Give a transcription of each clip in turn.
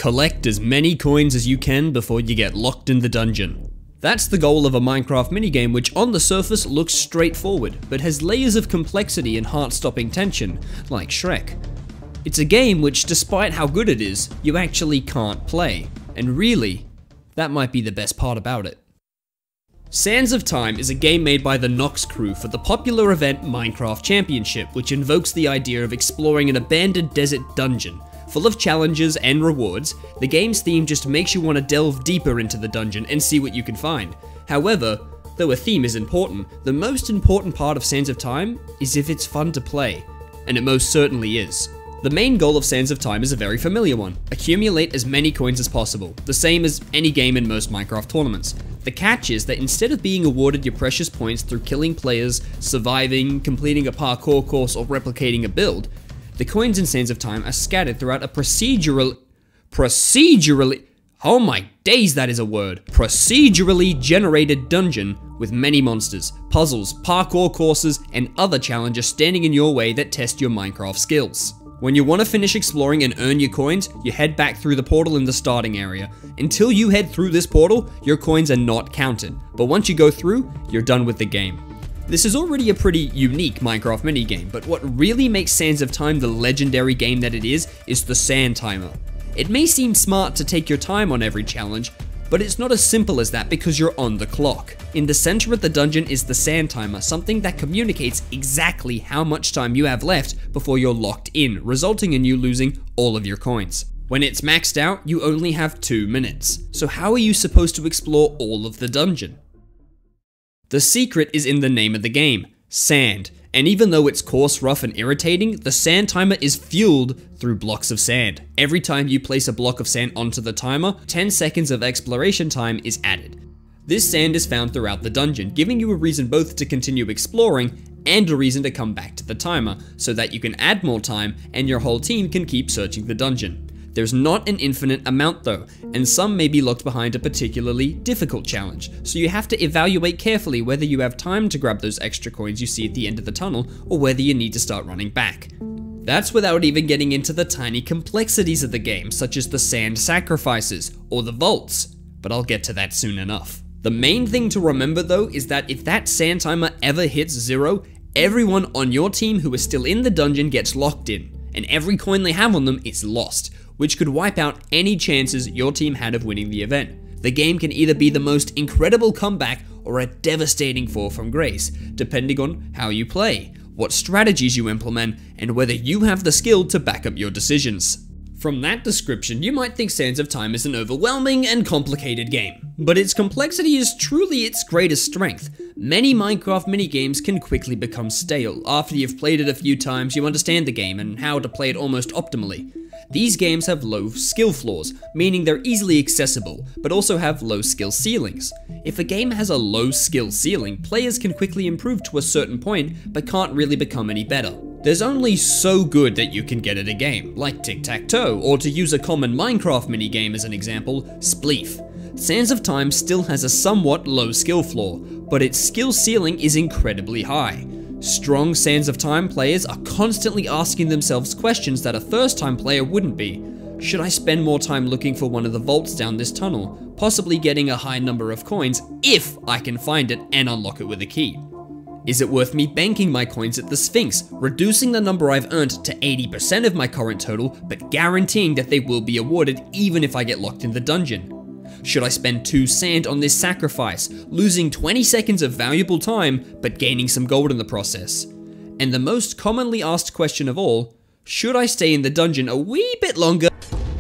Collect as many coins as you can before you get locked in the dungeon. That's the goal of a Minecraft minigame which on the surface looks straightforward, but has layers of complexity and heart-stopping tension, like Shrek. It's a game which, despite how good it is, you actually can't play. And really, that might be the best part about it. Sands of Time is a game made by the Nox crew for the popular event Minecraft Championship, which invokes the idea of exploring an abandoned desert dungeon. Full of challenges and rewards, the game's theme just makes you want to delve deeper into the dungeon and see what you can find. However, though a theme is important, the most important part of Sands of Time is if it's fun to play. And it most certainly is. The main goal of Sands of Time is a very familiar one: accumulate as many coins as possible, the same as any game in most Minecraft tournaments. The catch is that instead of being awarded your precious points through killing players, surviving, completing a parkour course, or replicating a build, the coins in Sands of Time are scattered throughout a procedurally, oh my days, that is a word, procedurally generated dungeon with many monsters, puzzles, parkour courses, and other challenges standing in your way that test your Minecraft skills. When you want to finish exploring and earn your coins, you head back through the portal in the starting area. Until you head through this portal, your coins are not counted, but once you go through, you're done with the game. This is already a pretty unique Minecraft minigame, but what really makes Sands of Time the legendary game that it is the sand timer. It may seem smart to take your time on every challenge, but it's not as simple as that because you're on the clock. In the center of the dungeon is the sand timer, something that communicates exactly how much time you have left before you're locked in, resulting in you losing all of your coins. When it's maxed out, you only have 2 minutes. So how are you supposed to explore all of the dungeon? The secret is in the name of the game, sand. And even though it's coarse, rough, and irritating, the sand timer is fueled through blocks of sand. Every time you place a block of sand onto the timer, 10 seconds of exploration time is added. This sand is found throughout the dungeon, giving you a reason both to continue exploring and a reason to come back to the timer, so that you can add more time and your whole team can keep searching the dungeon. There's not an infinite amount though, and some may be locked behind a particularly difficult challenge, so you have to evaluate carefully whether you have time to grab those extra coins you see at the end of the tunnel, or whether you need to start running back. That's without even getting into the tiny complexities of the game, such as the sand sacrifices, or the vaults, but I'll get to that soon enough. The main thing to remember though is that if that sand timer ever hits 0, everyone on your team who is still in the dungeon gets locked in, and every coin they have on them is lost, which could wipe out any chances your team had of winning the event. The game can either be the most incredible comeback or a devastating fall from grace, depending on how you play, what strategies you implement, and whether you have the skill to back up your decisions. From that description, you might think Sands of Time is an overwhelming and complicated game, but its complexity is truly its greatest strength. Many Minecraft minigames can quickly become stale. After you've played it a few times, you understand the game and how to play it almost optimally. These games have low skill floors, meaning they're easily accessible, but also have low skill ceilings. If a game has a low skill ceiling, players can quickly improve to a certain point, but can't really become any better. There's only so good that you can get at a game, like Tic-Tac-Toe, or to use a common Minecraft minigame as an example, Spleef. Sands of Time still has a somewhat low skill floor, but its skill ceiling is incredibly high. Strong Sands of Time players are constantly asking themselves questions that a first-time player wouldn't be. Should I spend more time looking for one of the vaults down this tunnel, possibly getting a high number of coins if I can find it and unlock it with a key? Is it worth me banking my coins at the Sphinx, reducing the number I've earned to 80% of my current total, but guaranteeing that they will be awarded even if I get locked in the dungeon? Should I spend 2 sand on this sacrifice, losing 20 seconds of valuable time, but gaining some gold in the process? And the most commonly asked question of all, should I stay in the dungeon a wee bit longer?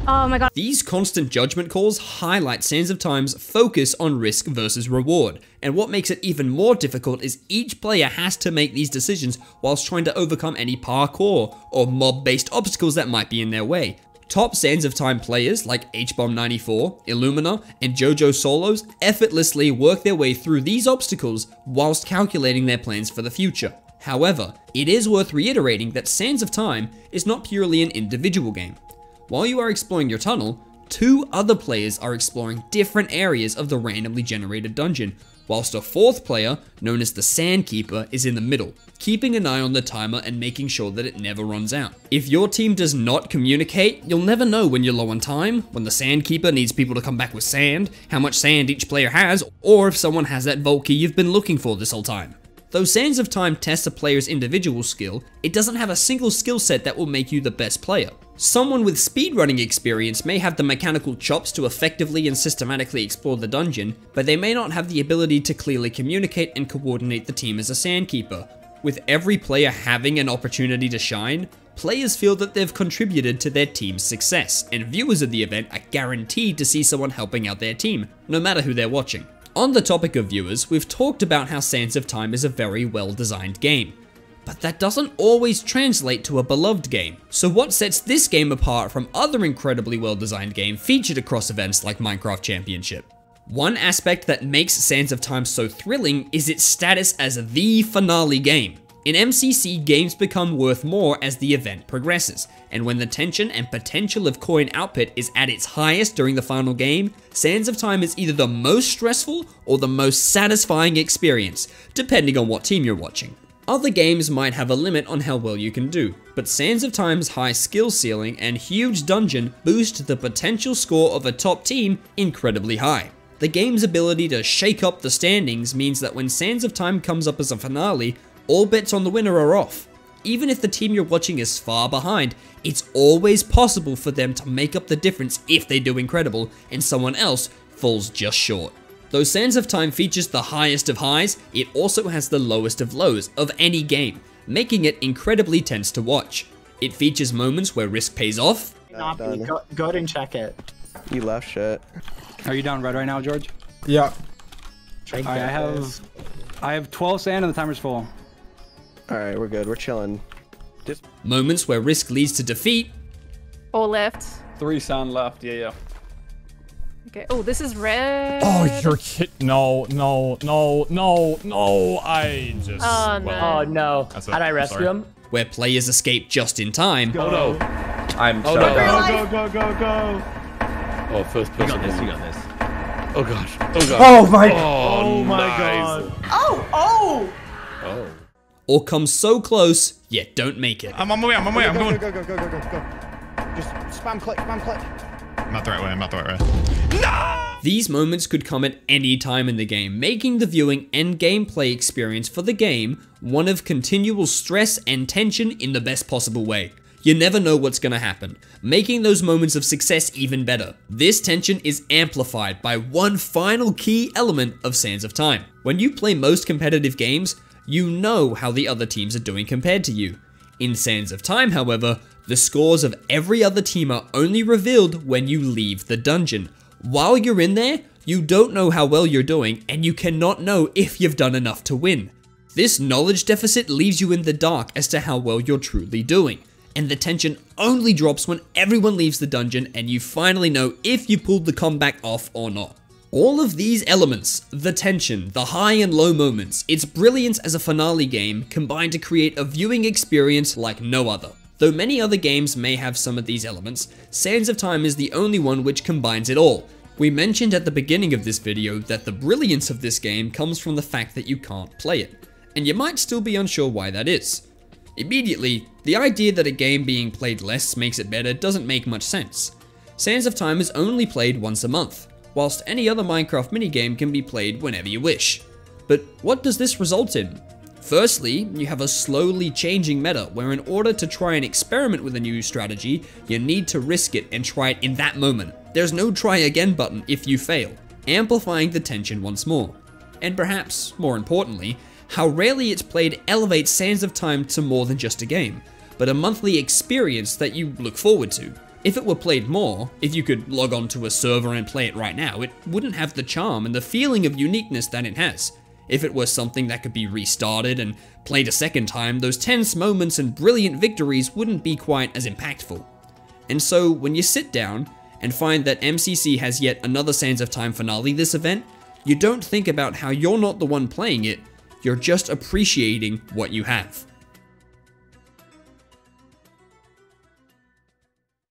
Oh my god. These constant judgment calls highlight Sands of Time's focus on risk versus reward, and what makes it even more difficult is each player has to make these decisions whilst trying to overcome any parkour or mob-based obstacles that might be in their way. Top Sands of Time players like HBomb94, Illumina, and JoJo Solos effortlessly work their way through these obstacles whilst calculating their plans for the future. However, it is worth reiterating that Sands of Time is not purely an individual game. While you are exploring your tunnel, 2 other players are exploring different areas of the randomly generated dungeon, whilst a fourth player, known as the Sandkeeper, is in the middle, keeping an eye on the timer and making sure that it never runs out. If your team does not communicate, you'll never know when you're low on time, when the Sandkeeper needs people to come back with sand, how much sand each player has, or if someone has that vault key you've been looking for this whole time. Though Sands of Time tests a player's individual skill, it doesn't have a single skill set that will make you the best player. Someone with speedrunning experience may have the mechanical chops to effectively and systematically explore the dungeon, but they may not have the ability to clearly communicate and coordinate the team as a Sandkeeper. With every player having an opportunity to shine, players feel that they've contributed to their team's success, and viewers of the event are guaranteed to see someone helping out their team, no matter who they're watching. On the topic of viewers, we've talked about how Sands of Time is a very well-designed game. But that doesn't always translate to a beloved game. So what sets this game apart from other incredibly well-designed games featured across events like Minecraft Championship? One aspect that makes Sands of Time so thrilling is its status as the finale game. In MCC, games become worth more as the event progresses, and when the tension and potential of coin output is at its highest during the final game, Sands of Time is either the most stressful or the most satisfying experience, depending on what team you're watching. Other games might have a limit on how well you can do, but Sands of Time's high skill ceiling and huge dungeon boost the potential score of a top team incredibly high. The game's ability to shake up the standings means that when Sands of Time comes up as a finale, all bets on the winner are off. Even if the team you're watching is far behind, it's always possible for them to make up the difference if they do incredible and someone else falls just short. Though Sands of Time features the highest of highs, it also has the lowest of lows of any game, making it incredibly tense to watch. It features moments where risk pays off. Go ahead and check it. You left shit. Are you down red right now, George? Yeah. Alright, I have 12 sand and the timer's full. Alright, we're good. We're chilling. Just Moments where risk leads to defeat. All left. 3 sand left, yeah. Okay. Oh, this is red. Oh, you're kidding. No. I just. Oh, no. Oh no. How do I rescue him? Where players escape just in time. Oh no. I'm Oh sorry. no. Go. Oh, first person. You got this. Oh gosh. Oh god. Oh my. Oh my God. Oh! Oh. Or come so close, yet don't make it. I'm on my way, I'm going. go. Just spam click. I'm not the right way. These moments could come at any time in the game, making the viewing and gameplay experience for the game one of continual stress and tension in the best possible way. You never know what's gonna happen, making those moments of success even better. This tension is amplified by one final key element of Sands of Time. When you play most competitive games, you know how the other teams are doing compared to you. In Sands of Time, however, the scores of every other team are only revealed when you leave the dungeon. While you're in there, you don't know how well you're doing, and you cannot know if you've done enough to win. This knowledge deficit leaves you in the dark as to how well you're truly doing, and the tension only drops when everyone leaves the dungeon and you finally know if you pulled the comeback off or not. All of these elements, the tension, the high and low moments, its brilliance as a finale game combine to create a viewing experience like no other. Though many other games may have some of these elements, Sands of Time is the only one which combines it all. We mentioned at the beginning of this video that the brilliance of this game comes from the fact that you can't play it, and you might still be unsure why that is. Immediately, the idea that a game being played less makes it better doesn't make much sense. Sands of Time is only played once a month, whilst any other Minecraft minigame can be played whenever you wish. But what does this result in? Firstly, you have a slowly changing meta where in order to try and experiment with a new strategy, you need to risk it and try it in that moment. There's no try again button if you fail, amplifying the tension once more. And perhaps, more importantly, how rarely it's played elevates Sands of Time to more than just a game, but a monthly experience that you look forward to. If it were played more, if you could log on to a server and play it right now, it wouldn't have the charm and the feeling of uniqueness that it has. If it were something that could be restarted and played a second time, those tense moments and brilliant victories wouldn't be quite as impactful. And so, when you sit down and find that MCC has yet another Sands of Time finale this event, you don't think about how you're not the one playing it, you're just appreciating what you have.